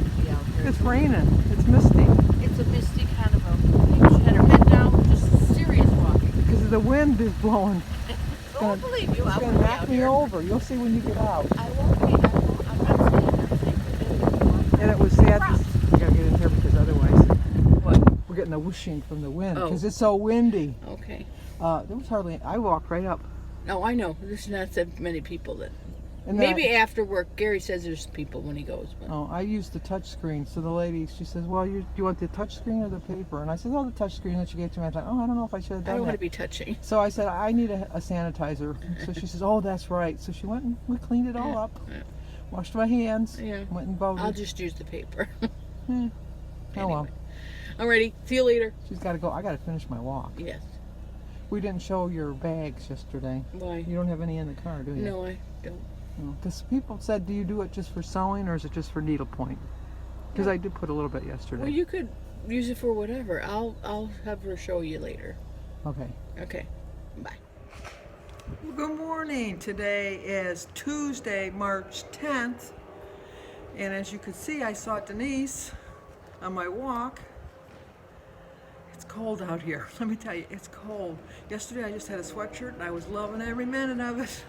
misty out here. It's raining. It's misty. It's a misty kind of a. She had her head down, just serious walking. Because the wind is blowing. I won't believe you. It's I going won't to be knock out me here. over. You'll see when you get out. I won't be. I'm not staying there. Thank you. And it was sad. I got to get in here because otherwise What? we're getting the whooshing from the wind. Oh. Because it's so windy. Okay. There was hardly. I walked right up. No, I know. There's not so many people that. And then Maybe after work, Gary says there's people when he goes. But. I used the touch screen. So the lady, she says, well, do you want the touch screen or the paper? And I said, oh, the touch screen that she gave to me. I thought, I don't know if I should have I done don't want that. to be touching. So I said, I need a sanitizer. So she says, oh, that's right. So she went and we cleaned it all up. Yeah. Washed my hands. Yeah. Went and voted. I'll just use the paper. Oh, well. Alrighty. See you later. She's got to go. I got to finish my walk. Yes. We didn't show your bags yesterday. Why? You don't have any in the car, do you? No, I don't. Because people said, do you do it just for sewing or is it just for needlepoint? Because I did put a little bit yesterday. Well, you could use it for whatever. I'll have her show you later. Okay. Okay. Bye. Well, good morning. Today is Tuesday, March 10th. And as you can see, I saw Denise on my walk. It's cold out here. Let me tell you, it's cold. Yesterday I just had a sweatshirt and I was loving every minute of it.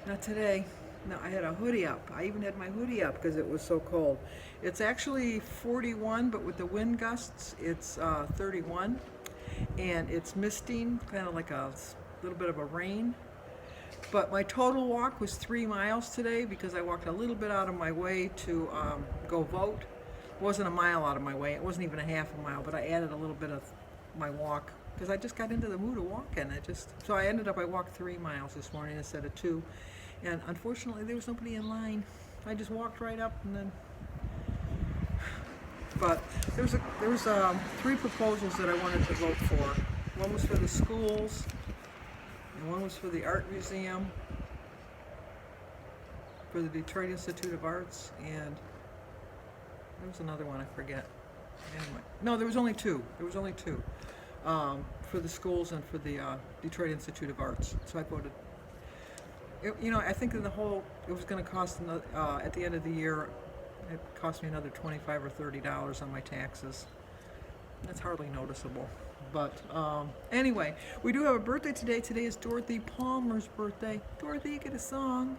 Not today. No, I had a hoodie up. I even had my hoodie up because it was so cold. It's actually 41, but with the wind gusts, it's 31. And it's misting, kind of like a little bit of a rain. But my total walk was 3 miles today because I walked a little bit out of my way to go vote. It wasn't a mile out of my way. It wasn't even a half a mile, but I added a little bit of my walk because I just got into the mood of walking. So I walked 3 miles this morning instead of 2. And unfortunately, there was nobody in line. I just walked right up and then. But there was 3 proposals that I wanted to vote for. One was for the schools, and one was for the art museum, for the Detroit Institute of Arts, and there was another one I forget. Anyway, no, there was only 2. There was only 2 for the schools and for the Detroit Institute of Arts. So I voted. I think in the whole, it was going to cost at the end of the year. It cost me another $25 or $30 on my taxes. That's hardly noticeable. But anyway, we do have a birthday today. Today is Dorothy Palmer's birthday. Dorothy, get a song.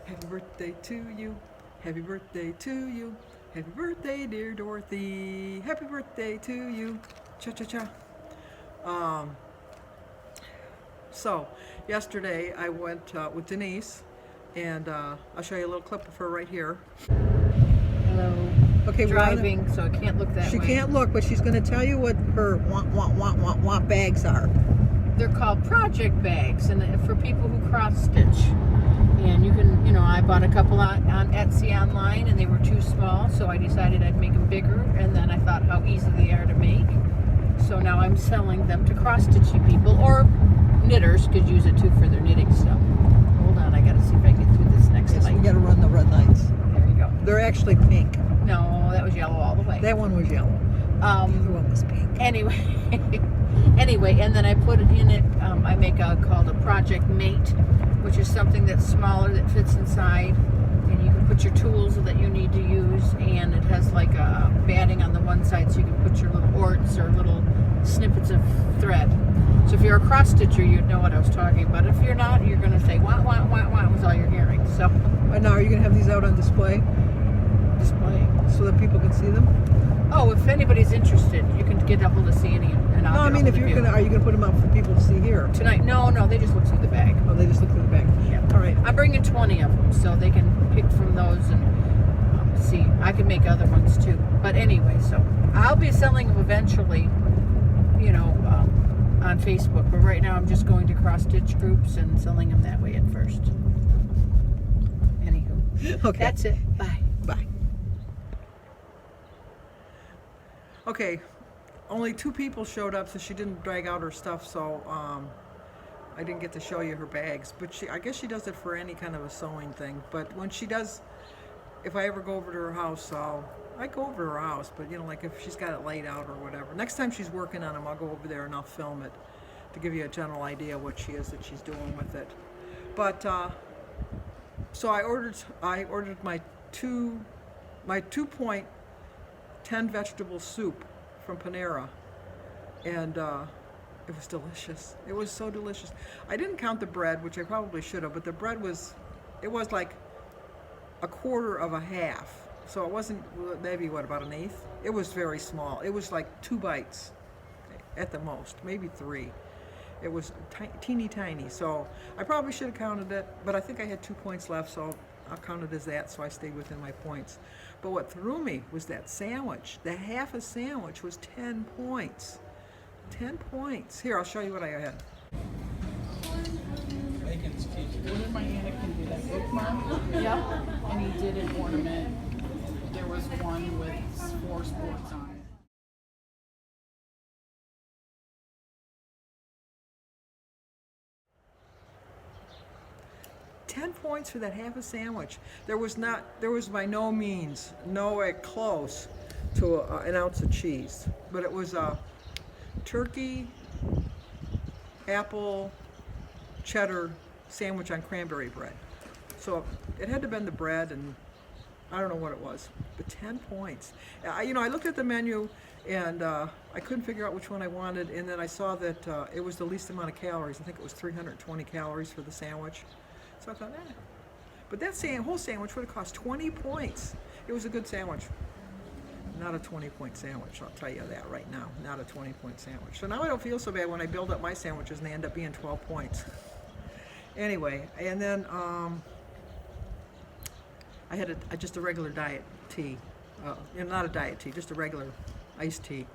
Happy birthday to you. Happy birthday to you. Happy birthday, dear Dorothy. Happy birthday to you. Cha-cha-cha. So, yesterday I went with Denise, and I'll show you a little clip of her right here. Hello. Okay, Driving, so I can't look that way. She can't look, but she's going to tell you what her want bags are. They're called project bags, and for people who cross stitch. And you can, I bought a couple on Etsy online, and they were too small, so I decided I'd make them bigger. And then I thought how easy they are to make. So now I'm selling them to cross-stitchy people, or knitters could use it too for their knitting stuff. Hold on, I gotta see if I can get through this next light. We gotta run the red lights. There you go. They're actually pink. No, that was yellow all the way. That one was yellow. The other one was pink. Anyway, and then I put it in it. I make called a project mate, which is something that's smaller that fits inside, and you can put your tools that you need to use, and it has like a batting on the one side, so you can put your little orts or little snippets of thread. So if you're a cross stitcher, you'd know what I was talking about. If you're not, you're going to say wah wah wah wah was all you're hearing. So. And now, are you going to have these out on display? So that people can see them? Oh, if anybody's interested, you can get a hold of Sandy and I'll. No, I mean, if you're gonna, are you gonna put them out for people to see here tonight? No, they just look through the bag. Oh, they just look through the bag. Yeah. All right. I'm bringing 20 of them, so they can pick from those and see. I can make other ones too. But anyway, so I'll be selling them eventually, on Facebook. But right now, I'm just going to cross stitch groups and selling them that way at first. Anywho, Okay. That's it. Bye. Bye. Okay, only 2 people showed up, so she didn't drag out her stuff, so I didn't get to show you her bags. But I guess she does it for any kind of a sewing thing. But when she does, if I ever go over to her house, I go over to her house, but like if she's got it laid out or whatever. Next time she's working on them, I'll go over there and I'll film it to give you a general idea what she is that she's doing with it. But so I ordered my 2-point 10 vegetable soup from Panera, and it was delicious. It was so delicious. I didn't count the bread, which I probably should have, but the bread was, it was like a quarter of a half. So it wasn't, maybe what, about an eighth? It was very small. It was like 2 bites at the most, maybe 3. It was teeny tiny. So I probably should have counted it, but I think I had 2 points left, so I'll count it as that, so I stayed within my points. But what threw me was that sandwich. The half a sandwich was 10 points. 10 points. Here, I'll show you what I had. Bacon's teaching. One of my Anakin did a bookmark. Yep. And he did an ornament. There was one with 4 sports on it. 10 points for that half a sandwich. There was by no means nowhere close to an ounce of cheese, but it was a turkey, apple, cheddar sandwich on cranberry bread. So it had to have been the bread, and I don't know what it was, but 10 points. I looked at the menu, and I couldn't figure out which one I wanted, and then I saw that it was the least amount of calories. I think it was 320 calories for the sandwich. So I thought, But that whole sandwich would have cost 20 points. It was a good sandwich. Not a 20-point sandwich, I'll tell you that right now. Not a 20-point sandwich. So now I don't feel so bad when I build up my sandwiches and they end up being 12 points. Anyway, and then I had just a regular diet tea. Not a diet tea, just a regular iced tea.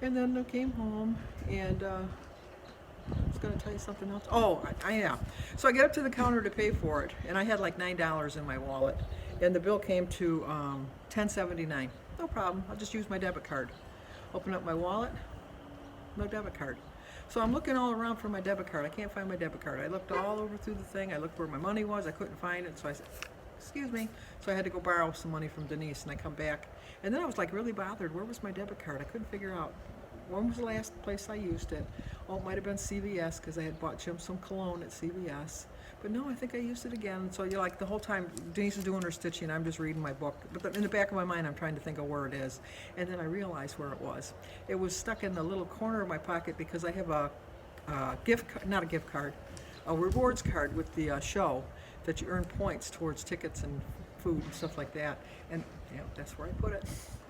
And then I came home, and I was going to tell you something else. Oh, yeah. So I get up to the counter to pay for it, and I had like $9 in my wallet, and the bill came to $10.79. No problem. I'll just use my debit card. Open up my wallet. No debit card. So I'm looking all around for my debit card. I can't find my debit card. I looked all over through the thing. I looked where my money was. I couldn't find it. So I said, excuse me. So I had to go borrow some money from Denise, and I come back. And then I was like really bothered. Where was my debit card? I couldn't figure out. When was the last place I used it? Oh, it might have been CVS, because I had bought Jim some cologne at CVS. But no, I think I used it again. So you're like, the whole time Denise is doing her stitching, I'm just reading my book. But in the back of my mind, I'm trying to think of where it is. And then I realized where it was. It was stuck in the little corner of my pocket, because I have a rewards card with the show that you earn points towards tickets and food and stuff like that. And that's where I put it.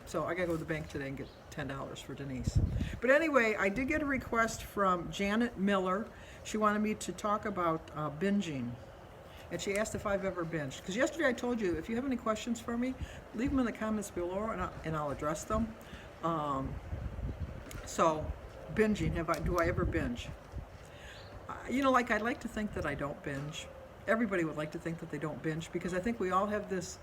So I gotta go to the bank today and get $10 for Denise. But anyway, I did get a request from Janet Miller. She wanted me to talk about binging. And she asked if I've ever binged. Because yesterday I told you, if you have any questions for me, leave them in the comments below, and I'll address them. So, binging, do I ever binge? I'd like to think that I don't binge. Everybody would like to think that they don't binge, because I think we all have this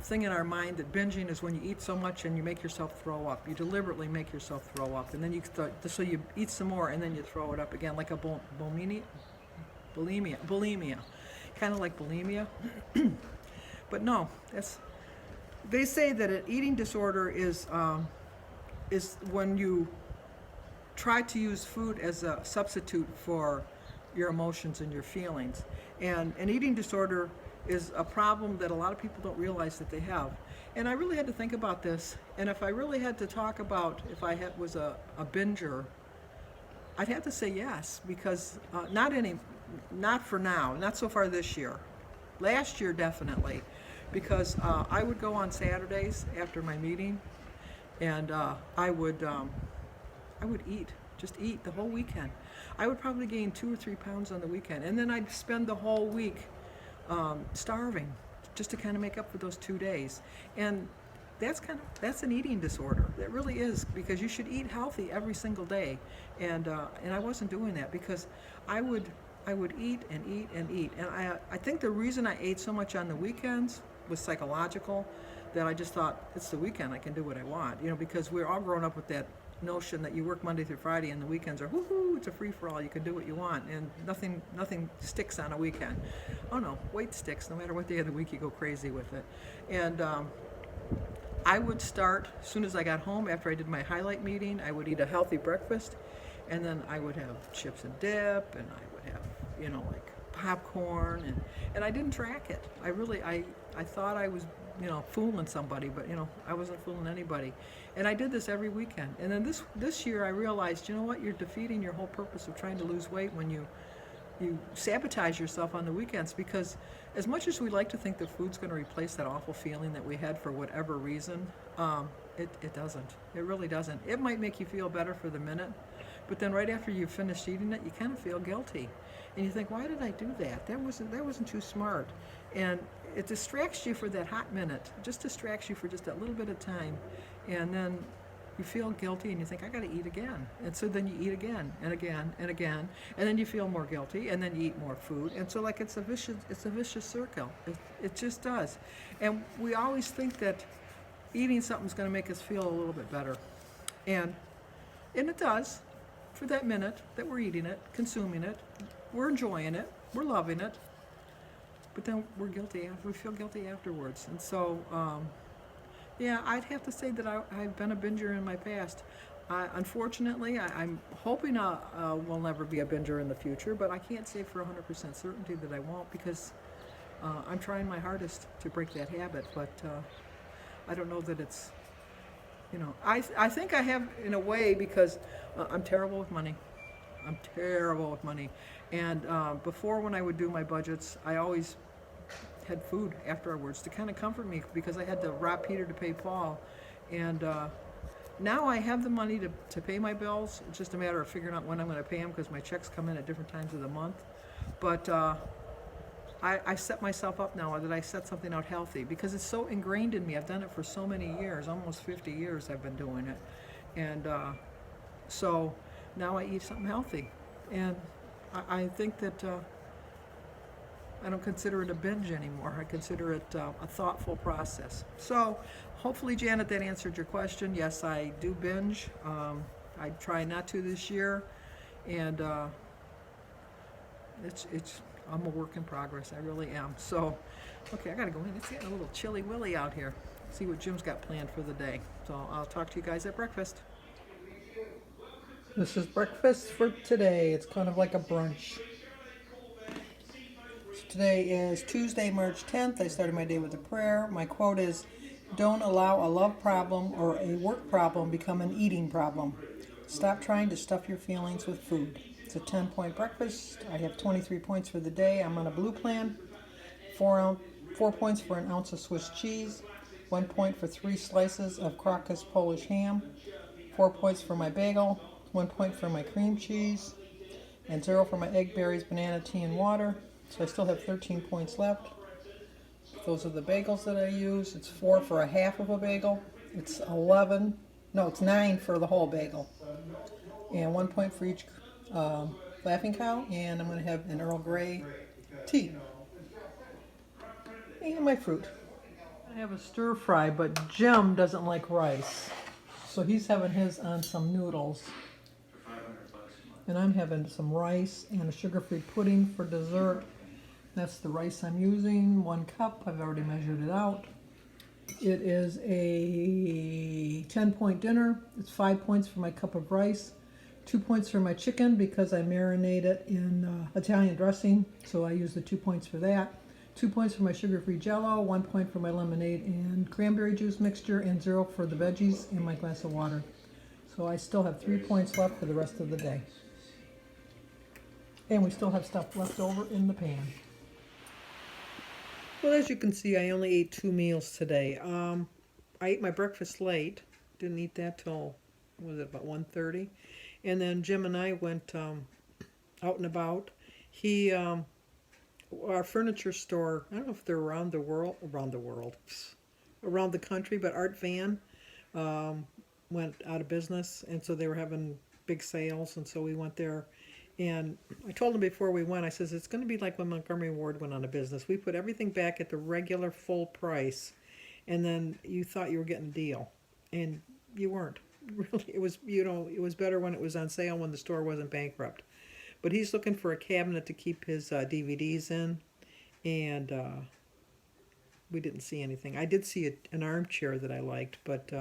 thing in our mind that binging is when you eat so much and you make yourself throw up. You deliberately make yourself throw up, and then so you eat some more, and then you throw it up again, like a bulimia, kind of like bulimia. But no, they say that an eating disorder is when you try to use food as a substitute for your emotions and your feelings. And an eating disorder is a problem that a lot of people don't realize that they have. And I really had to think about this, and if I really had to talk about if I was a binger, I'd have to say yes, because not for now, not so far this year. Last year, definitely, because I would go on Saturdays after my meeting, and I would just eat the whole weekend. I would probably gain 2 or 3 pounds on the weekend, and then I'd spend the whole week starving, just to kind of make up for those 2 days. And that's an eating disorder. That really is, because you should eat healthy every single day. And I wasn't doing that, because I would eat and eat and eat. And I think the reason I ate so much on the weekends was psychological, that I just thought, it's the weekend, I can do what I want. Because we're all grown up with that notion that you work Monday through Friday and the weekends are woohoo, it's a free-for-all, you can do what you want, and nothing sticks on a weekend. Oh no, weight sticks. No matter what day of the week, you go crazy with it. And I would start, as soon as I got home, after I did my highlight meeting, I would eat a healthy breakfast, and then I would have chips and dip, and I would have, like popcorn, and I didn't track it. I thought I was fooling somebody, but I wasn't fooling anybody. And I did this every weekend. And then this year I realized, you know what, you're defeating your whole purpose of trying to lose weight when you sabotage yourself on the weekends, because as much as we like to think that food's going to replace that awful feeling that we had for whatever reason, it doesn't. It really doesn't. It might make you feel better for the minute, but then right after you've finished eating it, you kind of feel guilty. And you think, why did I do that? That wasn't too smart. And it distracts you for that hot minute. It just distracts you for just that little bit of time. And then you feel guilty and you think, I got to eat again. And so then you eat again and again and again, and then you feel more guilty, and then you eat more food. And so like it's a vicious circle. It just does. And we always think that eating something's going to make us feel a little bit better. And it does for that minute that we're eating it, consuming it. We're enjoying it. We're loving it. But then we're guilty. We feel guilty afterwards. And so, yeah, I'd have to say that I've been a binger in my past. Unfortunately, I'm hoping I will never be a binger in the future, but I can't say for 100% certainty that I won't, because I'm trying my hardest to break that habit. But I don't know that it's, I think I have in a way, because I'm terrible with money. I'm terrible with money. And before, when I would do my budgets, I always had food afterwards to kind of comfort me, because I had to rob Peter to pay Paul. And now I have the money to pay my bills. It's just a matter of figuring out when I'm going to pay them, because my checks come in at different times of the month. But I set myself up now that I set something out healthy, because it's so ingrained in me. I've done it for so many years, almost 50 years I've been doing it. And so now I eat something healthy. And I think that I don't consider it a binge anymore. I consider it a thoughtful process. So hopefully, Janet, that answered your question. Yes, I do binge. I try not to this year. And I'm a work in progress. I really am. So, okay, I got to go in. It's getting a little chilly willy out here. See what Jim's got planned for the day. So I'll talk to you guys at breakfast. This is breakfast for today. It's kind of like a brunch. Today is Tuesday, March 10th. I started my day with a prayer. My quote is, "Don't allow a love problem or a work problem become an eating problem. Stop trying to stuff your feelings with food." It's a 10-point breakfast. I have 23 points for the day. I'm on a blue plan. 4 points for an ounce of Swiss cheese. 1 point for 3 slices of Crocus Polish ham. 4 points for my bagel. 1 point for my cream cheese. And 0 for my egg, berries, banana, tea, and water. So I still have 13 points left. Those are the bagels that I use. It's 4 for a half of a bagel. It's 9 for the whole bagel. And 1 point for each Laughing Cow. And I'm going to have an Earl Grey tea. And my fruit. I have a stir fry, but Jim doesn't like rice. So he's having his on some noodles. And I'm having some rice and a sugar-free pudding for dessert. That's the rice I'm using, 1 cup. I've already measured it out. It is a 10-point dinner. It's 5 points for my cup of rice, 2 points for my chicken because I marinate it in Italian dressing, so I use the 2 points for that. 2 points for my sugar-free Jell-O, 1 point for my lemonade and cranberry juice mixture, and 0 for the veggies and my glass of water. So I still have 3 points left for the rest of the day. And we still have stuff left over in the pan. Well, as you can see, I only ate 2 meals today. I ate my breakfast late. Didn't eat that till, about 1:30? And then Jim and I went out and about. Our furniture store, I don't know if they're around the country, but Art Van went out of business, and so they were having big sales, and so we went there. And I told him before we went, I says, it's going to be like when Montgomery Ward went out of business. We put everything back at the regular full price, and then you thought you were getting a deal, and you weren't. Really, it was better when it was on sale, when the store wasn't bankrupt. But he's looking for a cabinet to keep his DVDs in, and we didn't see anything. I did see an armchair that I liked, but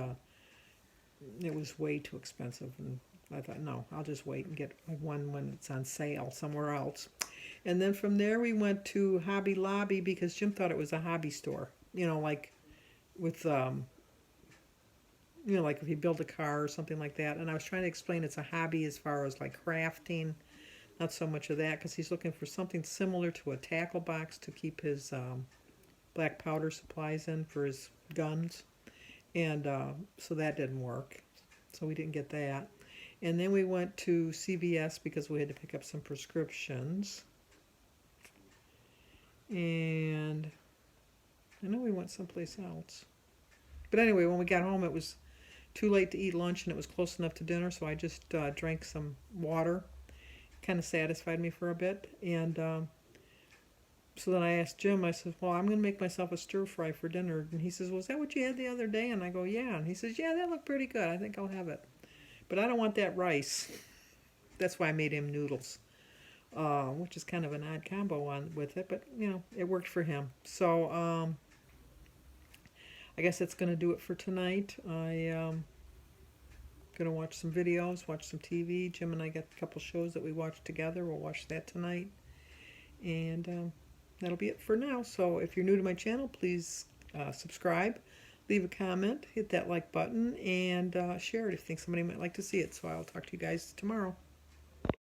it was way too expensive, and I thought, no, I'll just wait and get one when it's on sale somewhere else. And then from there we went to Hobby Lobby because Jim thought it was a hobby store, like with like if you build a car or something like that. And I was trying to explain it's a hobby as far as like crafting, not so much of that, because he's looking for something similar to a tackle box to keep his black powder supplies in for his guns. And so that didn't work. So we didn't get that. And then we went to CVS because we had to pick up some prescriptions. And I know we went someplace else. But anyway, when we got home, it was too late to eat lunch and it was close enough to dinner, so I just drank some water. Kind of satisfied me for a bit. And so then I asked Jim, I said, well, I'm going to make myself a stir fry for dinner. And he says, well, is that what you had the other day? And I go, yeah. And he says, yeah, that looked pretty good. I think I'll have it. But I don't want that rice. That's why I made him noodles, which is kind of an odd combo with it. But, it worked for him. So I guess that's going to do it for tonight. I'm going to watch some videos, watch some TV. Jim and I got a couple shows that we watched together. We'll watch that tonight. And that'll be it for now. So if you're new to my channel, please subscribe, leave a comment, hit that like button, and share it if you think somebody might like to see it. So I'll talk to you guys tomorrow.